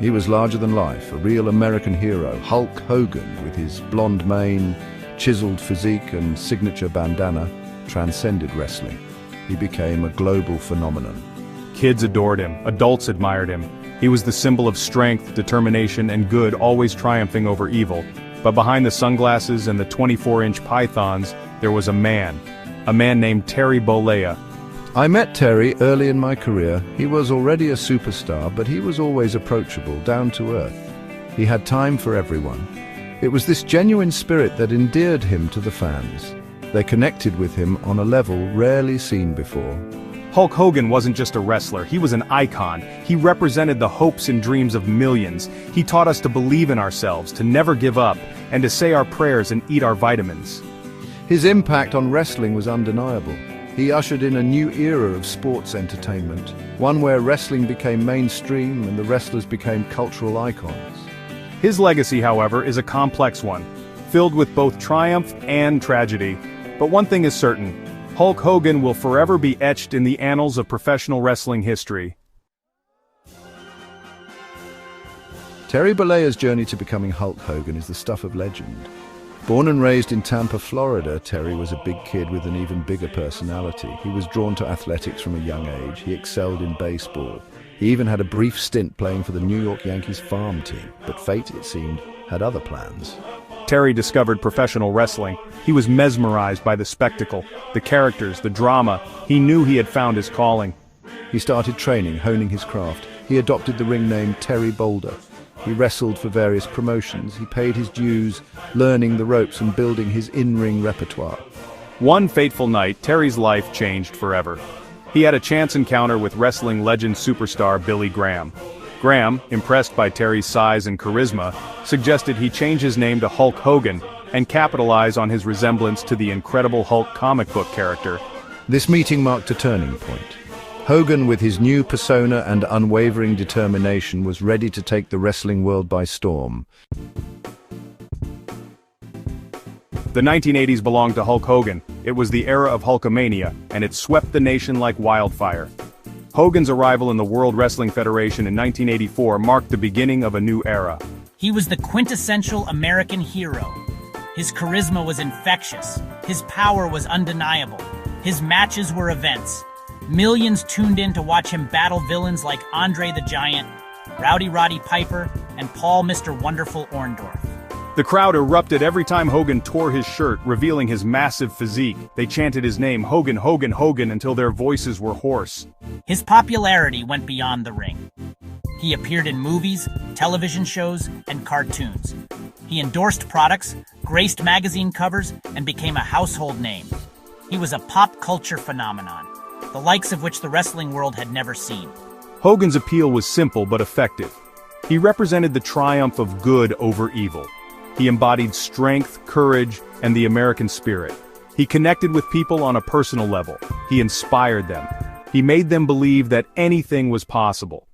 He was larger than life, a real American hero. Hulk Hogan, with his blonde mane, chiseled physique and signature bandana, transcended wrestling. He became a global phenomenon. Kids adored him, adults admired him. He was the symbol of strength, determination, and good, always triumphing over evil. But behind the sunglasses and the 24-inch pythons, there was a man named Terry Bollea. I met Terry early in my career. He was already a superstar, but he was always approachable, down to earth. He had time for everyone. It was this genuine spirit that endeared him to the fans. They connected with him on a level rarely seen before. Hulk Hogan wasn't just a wrestler, he was an icon. He represented the hopes and dreams of millions. He taught us to believe in ourselves, to never give up, and to say our prayers and eat our vitamins. His impact on wrestling was undeniable. He ushered in a new era of sports entertainment, one where wrestling became mainstream and the wrestlers became cultural icons. His legacy, however, is a complex one, filled with both triumph and tragedy. But one thing is certain, Hulk Hogan will forever be etched in the annals of professional wrestling history. Terry Bollea's journey to becoming Hulk Hogan is the stuff of legend. Born and raised in Tampa, Florida, Terry was a big kid with an even bigger personality. He was drawn to athletics from a young age. He excelled in baseball. He even had a brief stint playing for the New York Yankees farm team, but fate, it seemed, had other plans. Terry discovered professional wrestling. He was mesmerized by the spectacle, the characters, the drama. He knew he had found his calling. He started training, honing his craft. He adopted the ring name Terry Boulder. He wrestled for various promotions. He paid his dues, learning the ropes and building his in-ring repertoire. One fateful night, Terry's life changed forever. He had a chance encounter with wrestling legend superstar Billy Graham. Graham, impressed by Terry's size and charisma, suggested he change his name to Hulk Hogan and capitalize on his resemblance to the Incredible Hulk comic book character. This meeting marked a turning point. Hogan, with his new persona and unwavering determination, was ready to take the wrestling world by storm. The 1980s belonged to Hulk Hogan. It was the era of Hulkamania, and it swept the nation like wildfire. Hogan's arrival in the World Wrestling Federation in 1984 marked the beginning of a new era. He was the quintessential American hero. His charisma was infectious. His power was undeniable. His matches were events. Millions tuned in to watch him battle villains like Andre the Giant, Rowdy Roddy Piper, and Paul Mr. Wonderful Orndorff. The crowd erupted every time Hogan tore his shirt, revealing his massive physique. They chanted his name, Hogan, Hogan, Hogan, until their voices were hoarse. His popularity went beyond the ring. He appeared in movies, television shows, and cartoons. He endorsed products, graced magazine covers, and became a household name. He was a pop culture phenomenon, the likes of which the wrestling world had never seen. Hogan's appeal was simple but effective. He represented the triumph of good over evil. He embodied strength, courage, and the American spirit. He connected with people on a personal level. He inspired them. He made them believe that anything was possible.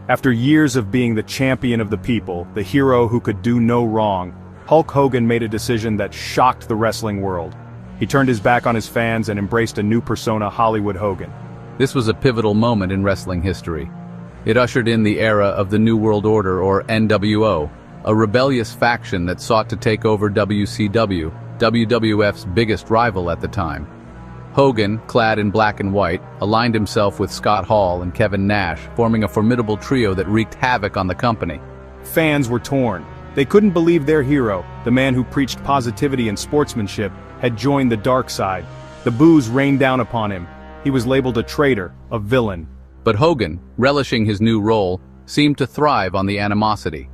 After years of being the champion of the people, the hero who could do no wrong, Hulk Hogan made a decision that shocked the wrestling world. He turned his back on his fans and embraced a new persona, Hollywood Hogan. This was a pivotal moment in wrestling history. It ushered in the era of the New World Order, or NWO, a rebellious faction that sought to take over WCW, WWF's biggest rival at the time. Hogan, clad in black and white, aligned himself with Scott Hall and Kevin Nash, forming a formidable trio that wreaked havoc on the company. Fans were torn. They couldn't believe their hero, the man who preached positivity and sportsmanship, had joined the dark side. The boos rained down upon him. He was labeled a traitor, a villain. But Hogan, relishing his new role, seemed to thrive on the animosity.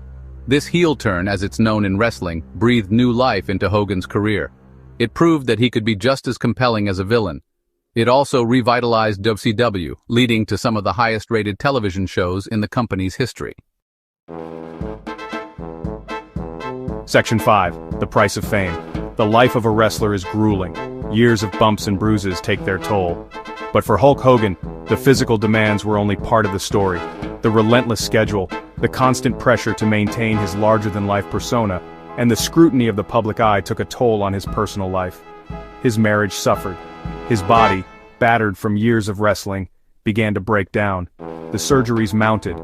This heel turn, as it's known in wrestling, breathed new life into Hogan's career. It proved that he could be just as compelling as a villain. It also revitalized WCW, leading to some of the highest-rated television shows in the company's history. Section 5. The Price of Fame. The life of a wrestler is grueling. Years of bumps and bruises take their toll. But for Hulk Hogan, the physical demands were only part of the story. The relentless schedule, the constant pressure to maintain his larger-than-life persona, and the scrutiny of the public eye took a toll on his personal life. His marriage suffered. His body, battered from years of wrestling, began to break down. The surgeries mounted.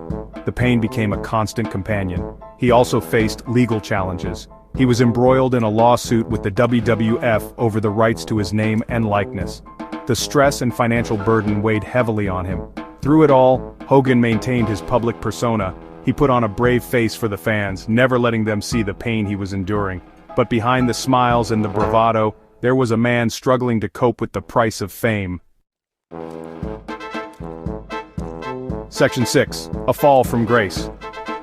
The pain became a constant companion. He also faced legal challenges. He was embroiled in a lawsuit with the WWF over the rights to his name and likeness. The stress and financial burden weighed heavily on him. Through it all, Hogan maintained his public persona. He put on a brave face for the fans, never letting them see the pain he was enduring. But behind the smiles and the bravado, there was a man struggling to cope with the price of fame. Section 6. A Fall from Grace.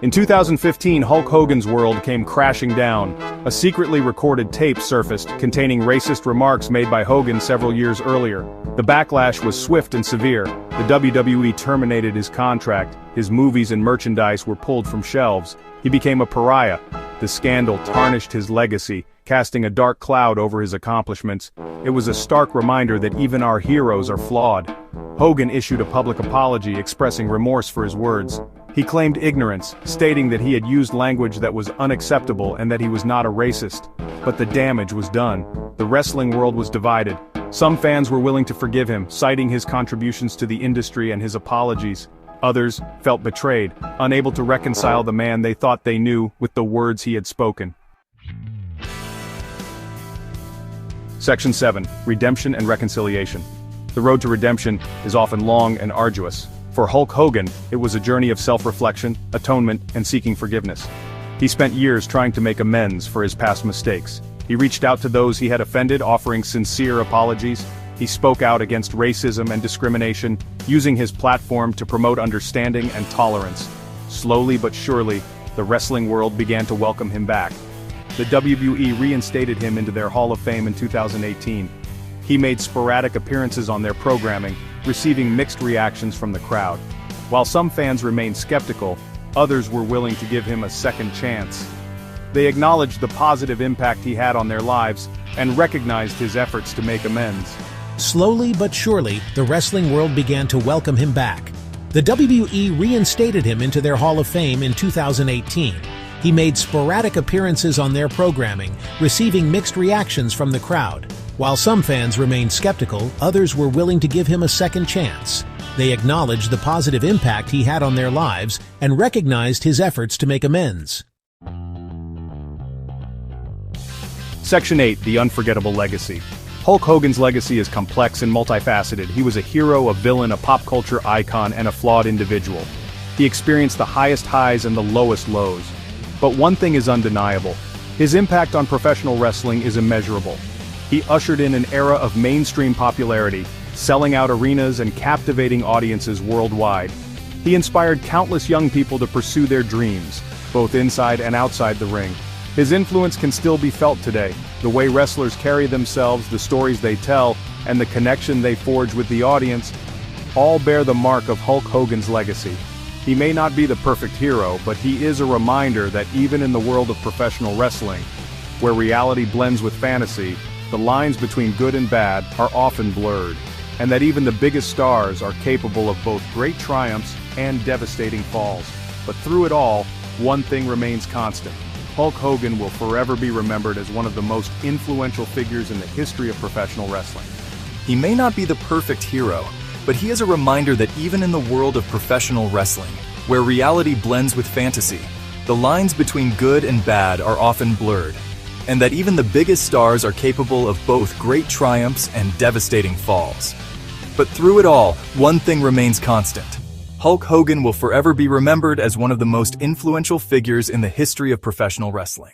In 2015, Hulk Hogan's world came crashing down. A secretly recorded tape surfaced containing racist remarks made by Hogan several years earlier. The backlash was swift and severe. The WWE terminated his contract. His movies and merchandise were pulled from shelves. He became a pariah. The scandal tarnished his legacy, casting a dark cloud over his accomplishments. It was a stark reminder that even our heroes are flawed. Hogan issued a public apology expressing remorse for his words. He claimed ignorance, stating that he had used language that was unacceptable and that he was not a racist. But the damage was done. The wrestling world was divided. Some fans were willing to forgive him, citing his contributions to the industry and his apologies. Others felt betrayed, unable to reconcile the man they thought they knew with the words he had spoken. Section 7. Redemption and Reconciliation. The road to redemption is often long and arduous. For Hulk Hogan, it was a journey of self-reflection, atonement, and seeking forgiveness. He spent years trying to make amends for his past mistakes. He reached out to those he had offended, offering sincere apologies. He spoke out against racism and discrimination, using his platform to promote understanding and tolerance. Slowly but surely, the wrestling world began to welcome him back. The WWE reinstated him into their Hall of Fame in 2018. He made sporadic appearances on their programming, receiving mixed reactions from the crowd. While some fans remained skeptical, others were willing to give him a second chance. They acknowledged the positive impact he had on their lives and recognized his efforts to make amends. Slowly but surely, the wrestling world began to welcome him back. The WWE reinstated him into their Hall of Fame in 2018. He made sporadic appearances on their programming, receiving mixed reactions from the crowd. While some fans remained skeptical, others were willing to give him a second chance. They acknowledged the positive impact he had on their lives and recognized his efforts to make amends. Section 8. The Unforgettable Legacy. Hulk Hogan's legacy is complex and multifaceted. He was a hero, a villain, a pop culture icon, and a flawed individual. He experienced the highest highs and the lowest lows. But one thing is undeniable. His impact on professional wrestling is immeasurable. He ushered in an era of mainstream popularity, selling out arenas and captivating audiences worldwide. He inspired countless young people to pursue their dreams, both inside and outside the ring. His influence can still be felt today. The way wrestlers carry themselves, the stories they tell, and the connection they forge with the audience, all bear the mark of Hulk Hogan's legacy. He may not be the perfect hero, but he is a reminder that even in the world of professional wrestling, where reality blends with fantasy, the lines between good and bad are often blurred, and that even the biggest stars are capable of both great triumphs and devastating falls. But through it all, one thing remains constant. Hulk Hogan will forever be remembered as one of the most influential figures in the history of professional wrestling. He may not be the perfect hero, but he is a reminder that even in the world of professional wrestling, where reality blends with fantasy, the lines between good and bad are often blurred, and that even the biggest stars are capable of both great triumphs and devastating falls. But through it all, one thing remains constant. Hulk Hogan will forever be remembered as one of the most influential figures in the history of professional wrestling.